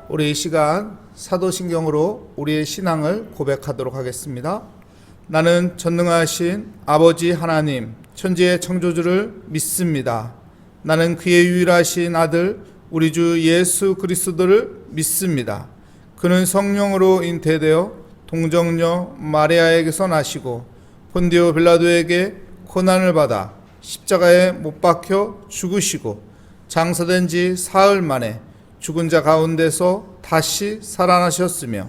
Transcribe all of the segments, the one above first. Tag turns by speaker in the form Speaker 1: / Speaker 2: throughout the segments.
Speaker 1: 우리 이 시간 사도신경으로 우리의 신앙을 고백하도록 하겠습니다. 나는 전능하신 아버지 하나님, 천지의 창조주를 믿습니다. 나는 그의 유일하신 아들, 우리 주 예수 그리스도를 믿습니다. 그는 성령으로 잉태되어 동정녀 마리아에게서 나시고 본디오 빌라도에게 고난을 받아 십자가에 못 박혀 죽으시고 장사된 지 사흘 만에 죽은 자 가운데서 다시 살아나셨으며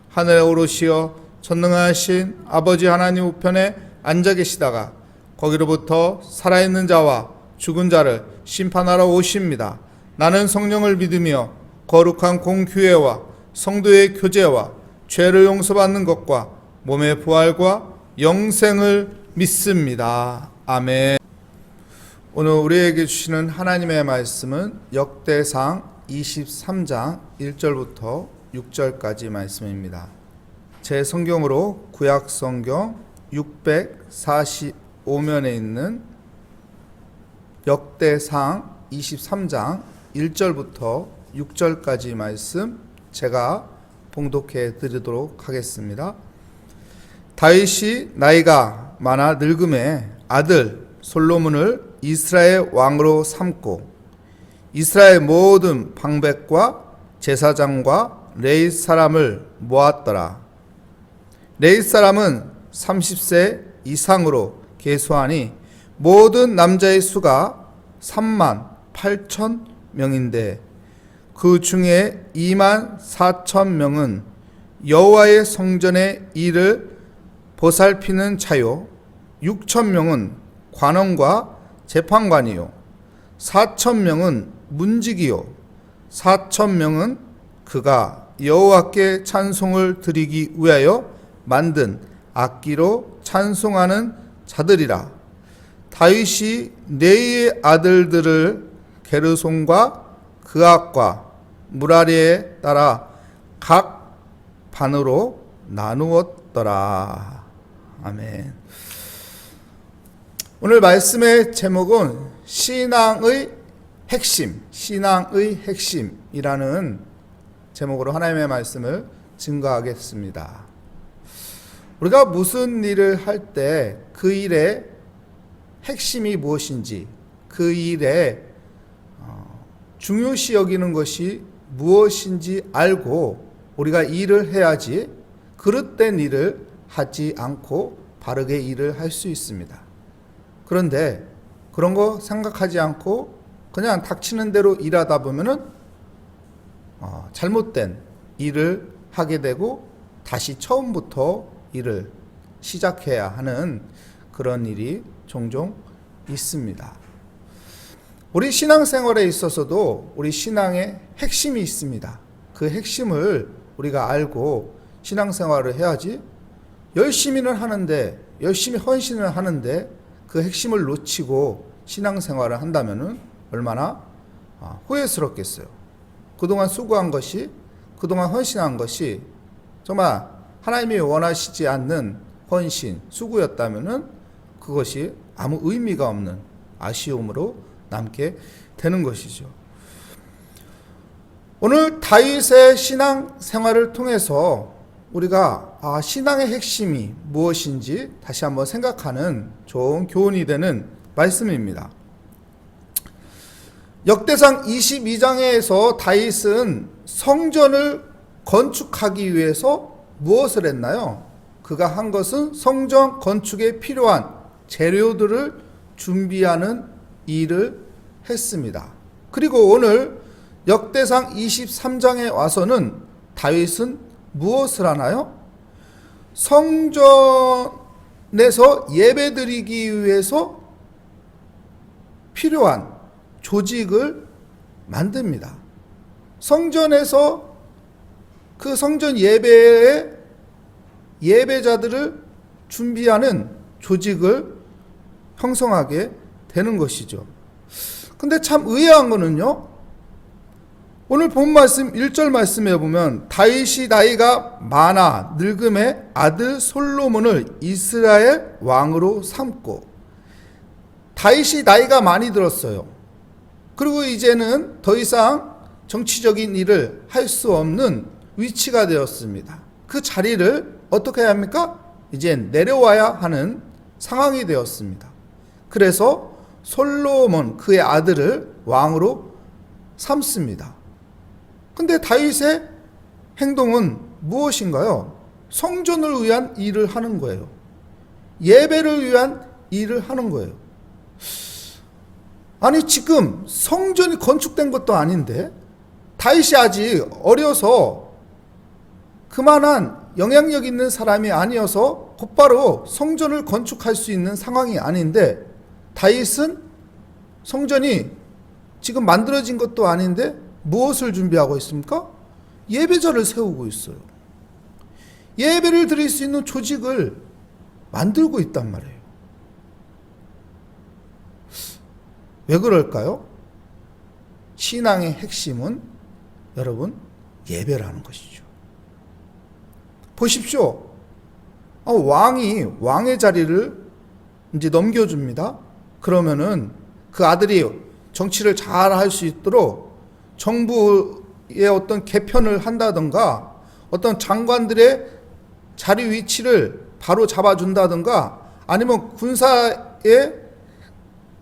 Speaker 1: 하늘에 오르시어 전능하신 아버지 하나님 우편에 앉아 계시다가 거기로부터 살아있는 자와 죽은 자를 심판하러 오십니다. 나는 성령을 믿으며 거룩한 공교회와 성도의 교제와 죄를 용서받는 것과 몸의 부활과 영생을 믿습니다. 아멘. 오늘 우리에게 주시는 하나님의 말씀은 역대상 23장 1절부터 6절까지 말씀입니다. 제 성경으로 구약 성경 645면에 있는 역대상 23장 1절부터 6절까지 말씀 제가 봉독해 드리도록 하겠습니다. 다윗이 나이가 많아 늙음에 아들 솔로몬을 이스라엘 왕으로 삼고 이스라엘 모든 방백과 제사장과 레위 사람을 모았더라. 레위 사람은 30세 이상으로 계수하니 모든 남자의 수가 3만 8천 명인데 그 중에 2만 4천 명은 여호와의 성전의 일을 보살피는 자요 6천 명은 관원과 재판관이요 4천 명은 문지기요 4천 명은 그가 여호와께 찬송을 드리기 위하여 만든 악기로 찬송하는 자들이라. 다윗이 레위의 아들들을 게르손과 그앗과 무라리에 따라 각 반으로 나누었더라. 아멘. 오늘 말씀의 제목은 신앙의 핵심이라는 제목으로 하나님의 말씀을 증거하겠습니다. 우리가 무슨 일을 할 때 그 일의 핵심이 무엇인지, 그 일의 중요시 여기는 것이 무엇인지 알고 우리가 일을 해야지 그릇된 일을 하지 않고 바르게 일을 할 수 있습니다. 그런데 그런 거 생각하지 않고 그냥 닥치는 대로 일하다 보면은 잘못된 일을 하게 되고 다시 처음부터 일을 시작해야 하는 그런 일이 종종 있습니다. 우리 신앙생활에 있어서도 우리 신앙의 핵심이 있습니다. 그 핵심을 우리가 알고 신앙생활을 해야지 열심히는 하는데 열심히 헌신을 하는데 그 핵심을 놓치고 신앙생활을 한다면은 얼마나 후회스럽겠어요. 그동안 수고한 것이, 그동안 헌신한 것이 정말 하나님이 원하시지 않는 헌신, 수고였다면은 그것이 아무 의미가 없는 아쉬움으로 남게 되는 것이죠. 오늘 다윗의 신앙생활을 통해서 우리가 신앙의 핵심이 무엇인지 다시 한번 생각하는 좋은 교훈이 되는 말씀입니다. 역대상 22장에서 다윗은 성전을 건축하기 위해서 무엇을 했나요? 그가 한 것은 성전 건축에 필요한 재료들을 준비하는 일을 했습니다. 그리고 오늘 역대상 23장에 와서는 다윗은 무엇을 하나요? 성전에서 예배드리기 위해서 필요한 조직을 만듭니다. 성전에서 그 성전 예배에 예배자들을 준비하는 조직을 형성하게 되는 것이죠. 근데 참 의아한 거는요, 오늘 본 말씀 1절 말씀에 보면 다윗이 나이가 많아 늙음에 아들 솔로몬을 이스라엘 왕으로 삼고, 다윗이 나이가 많이 들었어요. 그리고 이제는 더 이상 정치적인 일을 할 수 없는 위치가 되었습니다. 그 자리를 어떻게 해야 합니까? 이제 내려와야 하는 상황이 되었습니다. 그래서 솔로몬 그의 아들을 왕으로 삼습니다. 근데 다윗의 행동은 무엇인가요? 성전을 위한 일을 하는 거예요. 예배를 위한 일을 하는 거예요. 아니 지금 성전이 건축된 것도 아닌데 다윗이 아직 어려서 그만한 영향력 있는 사람이 아니어서 곧바로 성전을 건축할 수 있는 상황이 아닌데 다윗은 성전이 지금 만들어진 것도 아닌데 무엇을 준비하고 있습니까? 예배자를 세우고 있어요. 예배를 드릴 수 있는 조직을 만들고 있단 말이에요. 왜 그럴까요? 신앙의 핵심은 여러분 예배라는 것이죠. 보십시오. 왕이 왕의 자리를 이제 넘겨줍니다. 그러면은 그 아들이 정치를 잘 할 수 있도록 정부의 어떤 개편을 한다든가 어떤 장관들의 자리 위치를 바로 잡아준다든가 아니면 군사의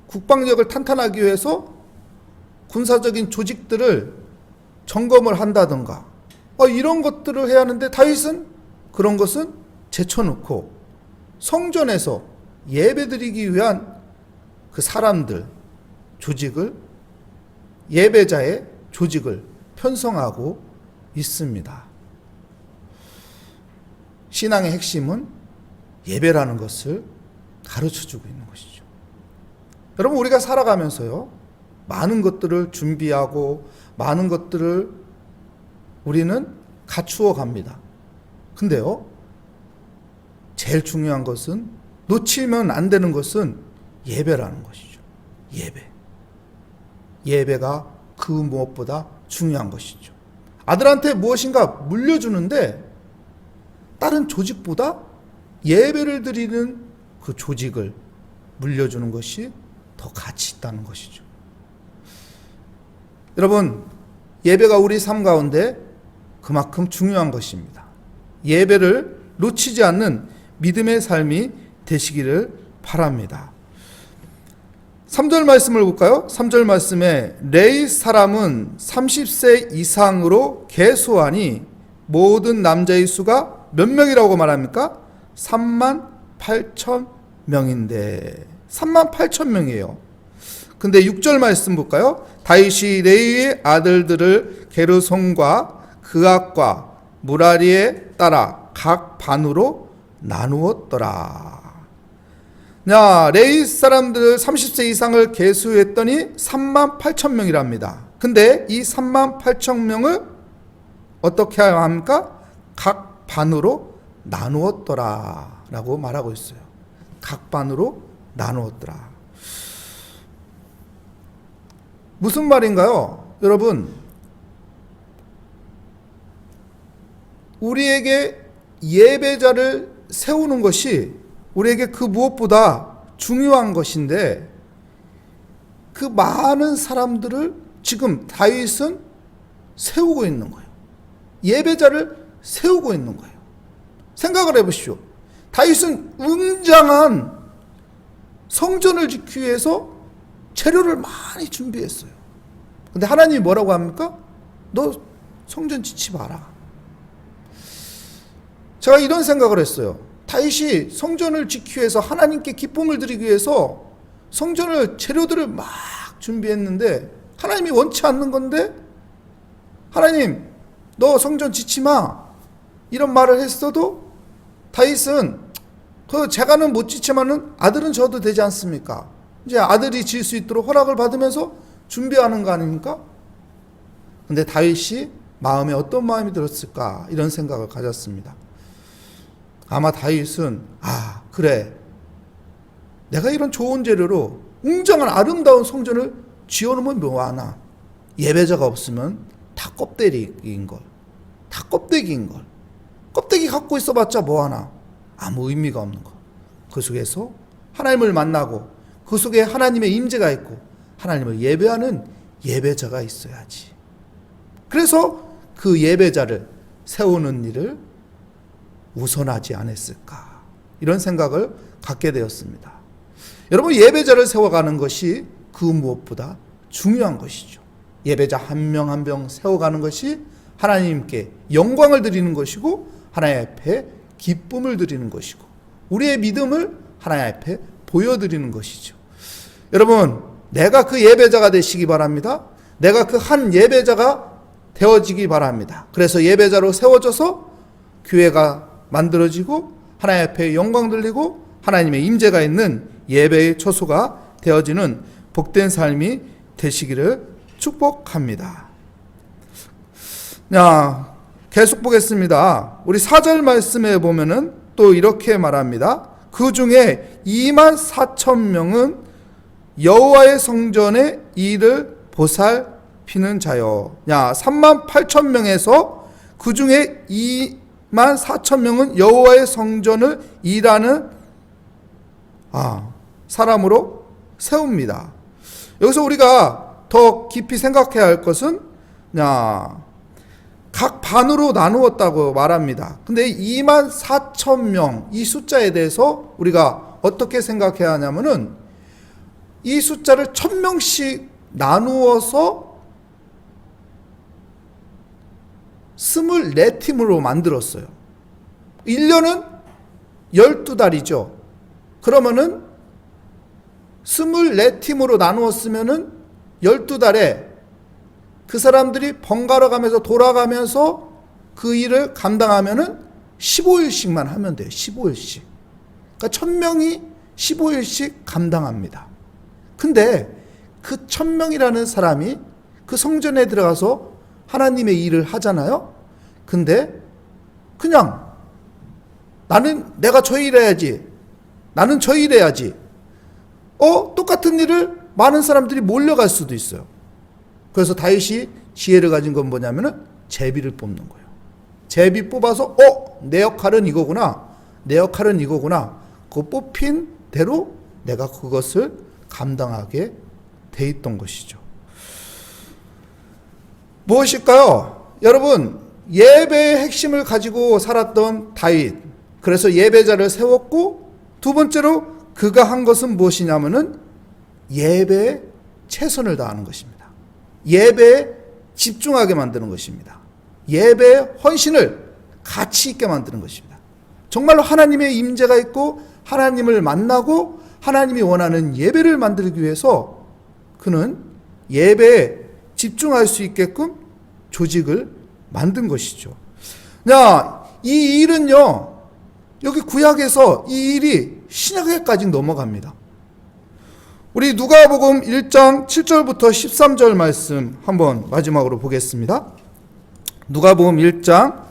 Speaker 1: 국방력을 탄탄하기 위해서 군사적인 조직들을 점검을 한다든가 이런 것들을 해야 하는데 다윗은 그런 것은 제쳐놓고 성전에서 예배드리기 위한 그 사람들 조직을 예배자의 조직을 편성하고 있습니다. 신앙의 핵심은 예배라는 것을 가르쳐주고 있는 것이죠. 여러분 우리가 살아가면서요 많은 것들을 준비하고 많은 것들을 우리는 갖추어 갑니다. 근데요 제일 중요한 것은 놓치면 안 되는 것은 예배라는 것이죠. 예배가 그 무엇보다 중요한 것이죠. 아들한테 무엇인가 물려주는데 다른 조직보다 예배를 드리는 그 조직을 물려주는 것이 더 가치 있다는 것이죠. 여러분 예배가 우리 삶 가운데 그만큼 중요한 것입니다. 예배를 놓치지 않는 믿음의 삶이 되시기를 바랍니다. 3절 말씀을 볼까요? 3절 말씀에 레위 사람은 30세 이상으로 계수하니 모든 남자의 수가 몇 명이라고 말합니까? 38,000명인데 38,000명이에요. 근데 6절 말씀 볼까요? 다윗이 레위의 아들들을 게르손과 그앗과 무라리에 따라 각 반으로 나누었더라. 레위 사람들 30세 이상을 계수했더니 38,000명이랍니다. 근데 이 38,000명을 어떻게 합니까? 각 반으로 나누었더라 라고 말하고 있어요. 각 반으로 나누었더라. 무슨 말인가요? 여러분 우리에게 예배자를 세우는 것이 우리에게 그 무엇보다 중요한 것인데 그 많은 사람들을 지금 다윗은 세우고 있는 거예요. 예배자를 세우고 있는 거예요. 생각을 해보시오. 다윗은 웅장한 성전을 짓기 위해서 재료를 많이 준비했어요. 근데 하나님이 뭐라고 합니까? 너 성전 짓지 마라. 제가 이런 생각을 했어요. 다윗이 성전을 짓기 위해서 하나님께 기쁨을 드리기 위해서 성전을 재료들을 막 준비했는데 하나님이 원치 않는 건데 하나님 너 성전 짓지 마 이런 말을 했어도 다윗은 제가는 못 짓지만은 아들은 저도 되지 않습니까? 이제 아들이 지을 수 있도록 허락을 받으면서 준비하는 거 아닙니까? 근데 다윗이 마음에 어떤 마음이 들었을까 이런 생각을 가졌습니다. 아마 다윗은 그래 내가 이런 좋은 재료로 웅장한 아름다운 성전을 지어놓으면 뭐하나 예배자가 없으면 다 껍데기인걸 다 껍데기인걸 껍데기 갖고 있어봤자 뭐하나 아무 의미가 없는 거. 그 속에서 하나님을 만나고 그 속에 하나님의 임재가 있고 하나님을 예배하는 예배자가 있어야지 그래서 그 예배자를 세우는 일을 우선하지 않았을까, 이런 생각을 갖게 되었습니다. 여러분, 예배자를 세워가는 것이 그 무엇보다 중요한 것이죠. 예배자 한 명 한 명 세워가는 것이 하나님께 영광을 드리는 것이고 하나님 앞에 기쁨을 드리는 것이고 우리의 믿음을 하나님 앞에 보여드리는 것이죠. 여러분, 내가 그 예배자가 되시기 바랍니다. 내가 그 한 예배자가 되어지기 바랍니다. 그래서 예배자로 세워져서 교회가 만들어지고 하나님 앞에 영광 들리고 하나님의 임재가 있는 예배의 초소가 되어지는 복된 삶이 되시기를 축복합니다. 자, 계속 보겠습니다. 우리 4절 말씀에 보면은 또 이렇게 말합니다. 그 중에 24,000명은 여호와의 성전의 일을 보살피는 자요. 38,000명에서 그 중에 24,000명은 여호와의 성전을 일하는 사람으로 세웁니다. 여기서 우리가 더 깊이 생각해야 할 것은 각 반으로 나누었다고 말합니다. 근데 24,000명 이 숫자에 대해서 우리가 어떻게 생각해야 하냐면은 이 숫자를 1,000명씩 나누어서 24팀으로 만들었어요. 1년은 12달이죠. 그러면은 24팀으로 나누었으면은 12달에 그 사람들이 번갈아 가면서 돌아가면서 그 일을 감당하면은 15일씩만 하면 돼요. 15일씩. 그러니까 1,000명이 15일씩 감당합니다. 근데 그 1,000명이라는 사람이 그 성전에 들어가서 하나님의 일을 하잖아요. 근데 그냥 나는 내가 저 일해야지. 나는 저 일해야지. 똑같은 일을 많은 사람들이 몰려갈 수도 있어요. 그래서 다윗이 지혜를 가진 건 뭐냐면은 제비를 뽑는 거예요. 제비 뽑아서 내 역할은 이거구나. 내 역할은 이거구나. 그 뽑힌 대로 내가 그것을 감당하게 돼 있던 것이죠. 무엇일까요? 여러분, 예배의 핵심을 가지고 살았던 다윗. 그래서 예배자를 세웠고, 두 번째로 그가 한 것은 무엇이냐면은 예배에 최선을 다하는 것입니다. 예배에 집중하게 만드는 것입니다. 예배의 헌신을 가치 있게 만드는 것입니다. 정말로 하나님의 임재가 있고 하나님을 만나고 하나님이 원하는 예배를 만들기 위해서 그는 예배에 집중할 수 있게끔 조직을 만든 것이죠. 이 일은요, 여기 구약에서 이 일이 신약에까지 넘어갑니다. 우리 누가복음 1장 7절부터 13절 말씀 한번 마지막으로 보겠습니다. 누가복음 1장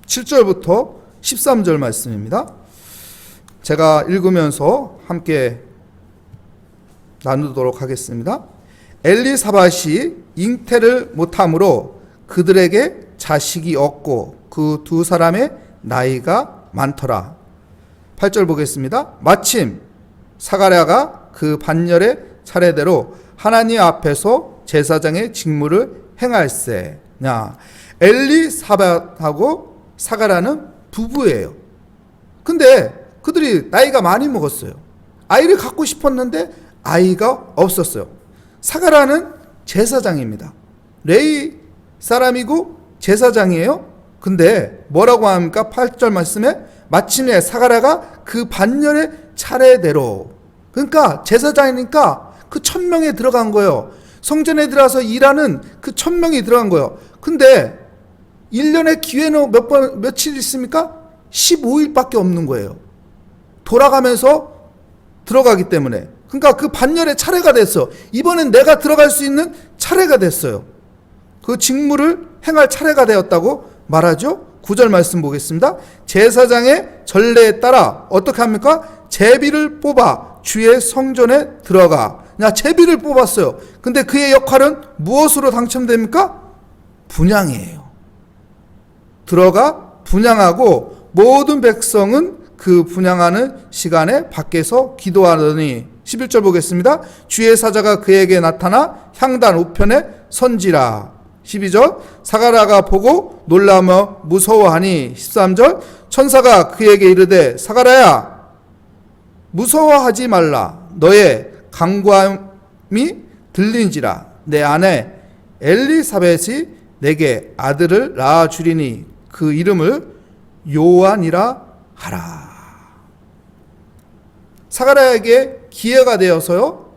Speaker 1: 7절부터 13절 말씀입니다. 제가 읽으면서 함께 나누도록 하겠습니다. 엘리사밧이 잉태를 못함으로 그들에게 자식이 없고 그 두 사람의 나이가 많더라. 8절 보겠습니다. 마침 사가랴가 그 반열의 차례대로 하나님 앞에서 제사장의 직무를 행할세. 엘리사밧하고 사가랴는 부부예요. 근데 그들이 나이가 많이 먹었어요. 아이를 갖고 싶었는데 아이가 없었어요. 사가랴는 제사장입니다. 레위 사람이고 제사장이에요. 근데 뭐라고 합니까? 8절 말씀에 마침내 사가랴가 그 반열의 차례대로, 그러니까 제사장이니까 그 1,000명에 들어간 거예요. 성전에 들어가서 일하는 그 1,000명이 들어간 거예요. 근데 1년의 기회는 며칠 있습니까? 15일밖에 없는 거예요. 돌아가면서 들어가기 때문에. 그러니까 그 반열의 차례가 됐어. 이번엔 내가 들어갈 수 있는 차례가 됐어요. 그 직무를 행할 차례가 되었다고 말하죠. 9절 말씀 보겠습니다. 제사장의 전례에 따라 어떻게 합니까? 제비를 뽑아 주의 성전에 들어가. 제비를 뽑았어요. 근데 그의 역할은 무엇으로 당첨됩니까? 분향이에요. 들어가 분향하고 모든 백성은 그 분향하는 시간에 밖에서 기도하더니 11절 보겠습니다. 주의 사자가 그에게 나타나 향단 우편에 선지라. 12절 사가랴가 보고 놀라며 무서워하니. 13절 천사가 그에게 이르되 사가랴야 무서워하지 말라. 너의 간구함이 들린지라. 내 아내 엘리사벳이 내게 아들을 낳아주리니 그 이름을 요한이라 하라. 사가랴에게 기회가 되어서요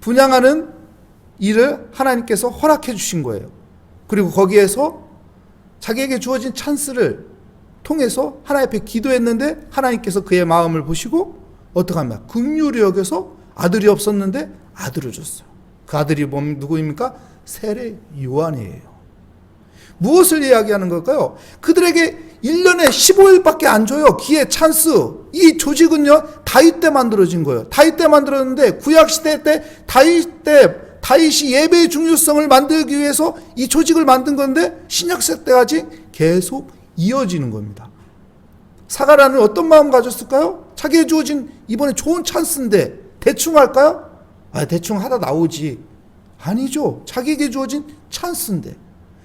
Speaker 1: 분양하는 일을 하나님께서 허락해 주신 거예요. 그리고 거기에서 자기에게 주어진 찬스를 통해서 하나님 앞에 기도했는데 하나님께서 그의 마음을 보시고 어떻게 합니까? 긍휼히 여겨서 아들이 없었는데 아들을 줬어요. 그 아들이 누구입니까? 세례 요한이에요. 무엇을 이야기하는 걸까요? 그들에게 1년에 15일밖에 안 줘요. 기회, 찬스. 이 조직은요 다윗 때 만들어진 거예요. 다윗 때 만들었는데 구약시대 때 다윗이 예배의 중요성을 만들기 위해서 이 조직을 만든 건데 신약시대 때까지 계속 이어지는 겁니다. 사가랴는 어떤 마음 가졌을까요? 자기에 주어진 이번에 좋은 찬스인데 대충 할까요? 대충 하다 나오지. 아니죠. 자기에게 주어진 찬스인데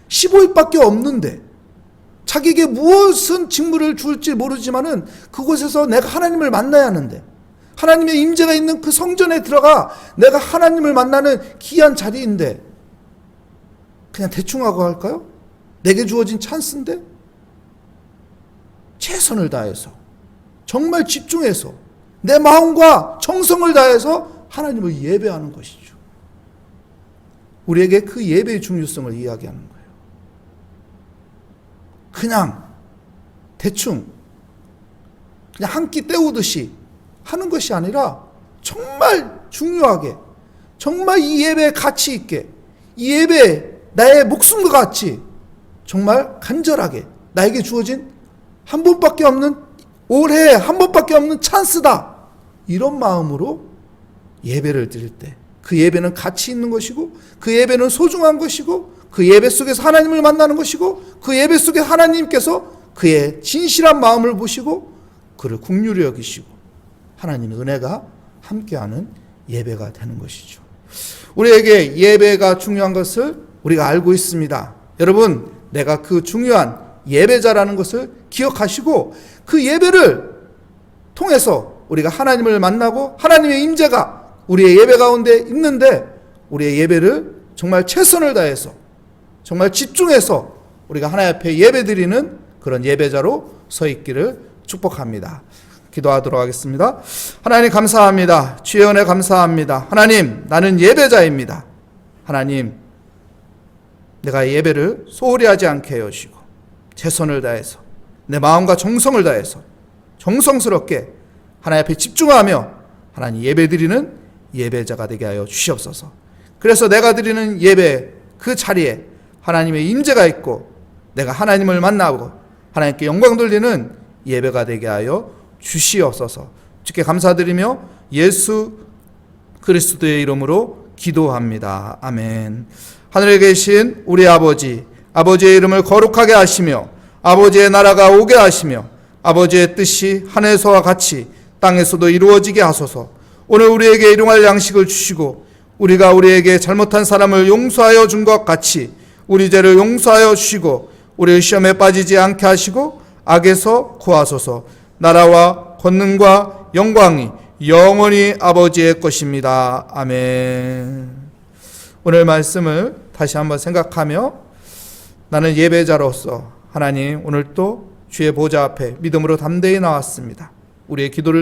Speaker 1: 15일밖에 없는데 자기에게 무엇은 직무를 줄지 모르지만은 그곳에서 내가 하나님을 만나야 하는데 하나님의 임재가 있는 그 성전에 들어가 내가 하나님을 만나는 귀한 자리인데 그냥 대충 하고 할까요? 내게 주어진 찬스인데 최선을 다해서 정말 집중해서 내 마음과 정성을 다해서 하나님을 예배하는 것이죠. 우리에게 그 예배의 중요성을 이야기하는 거예요. 그냥 대충 그냥 한 끼 때우듯이 하는 것이 아니라 정말 중요하게 정말 이 예배에 가치 있게 이 예배에 나의 목숨과 같이 정말 간절하게 나에게 주어진 한 번밖에 없는 올해에 한 번밖에 없는 찬스다. 이런 마음으로 예배를 드릴 때 그 예배는 가치 있는 것이고 그 예배는 소중한 것이고 그 예배 속에서 하나님을 만나는 것이고 그 예배 속에 하나님께서 그의 진실한 마음을 보시고 그를 긍휼히 여기시고 하나님의 은혜가 함께하는 예배가 되는 것이죠. 우리에게 예배가 중요한 것을 우리가 알고 있습니다. 여러분, 내가 그 중요한 예배자라는 것을 기억하시고 그 예배를 통해서 우리가 하나님을 만나고 하나님의 임재가 우리의 예배 가운데 있는데 우리의 예배를 정말 최선을 다해서 정말 집중해서 우리가 하나님 앞에 예배드리는 그런 예배자로 서 있기를 축복합니다. 기도하도록 하겠습니다. 하나님 감사합니다. 주의 은혜 감사합니다. 하나님, 나는 예배자입니다. 하나님, 내가 예배를 소홀히 하지 않게 해주시고 최선을 다해서 내 마음과 정성을 다해서 정성스럽게 하나님 앞에 집중하며 하나님 예배드리는 예배자가 되게 하여 주시옵소서. 그래서 내가 드리는 예배 그 자리에 하나님의 임재가 있고 내가 하나님을 만나고 하나님께 영광 돌리는 예배가 되게 하여 주시옵소서. 주께 감사드리며 예수 그리스도의 이름으로 기도합니다. 아멘. 하늘에 계신 우리 아버지, 아버지의 이름을 거룩하게 하시며 아버지의 나라가 오게 하시며 아버지의 뜻이 하늘에서와 같이 땅에서도 이루어지게 하소서. 오늘 우리에게 일용할 양식을 주시고 우리가 우리에게 잘못한 사람을 용서하여 준 것 같이 우리 죄를 용서하여 주시고 우리를 시험에 빠지지 않게 하시고 악에서 구하소서. 나라와 권능과 영광이 영원히 아버지의 것입니다. 아멘. 오늘 말씀을 다시 한번 생각하며 나는 예배자로서 하나님 오늘 또 주의 보좌 앞에 믿음으로 담대히 나왔습니다. 우리의 기도를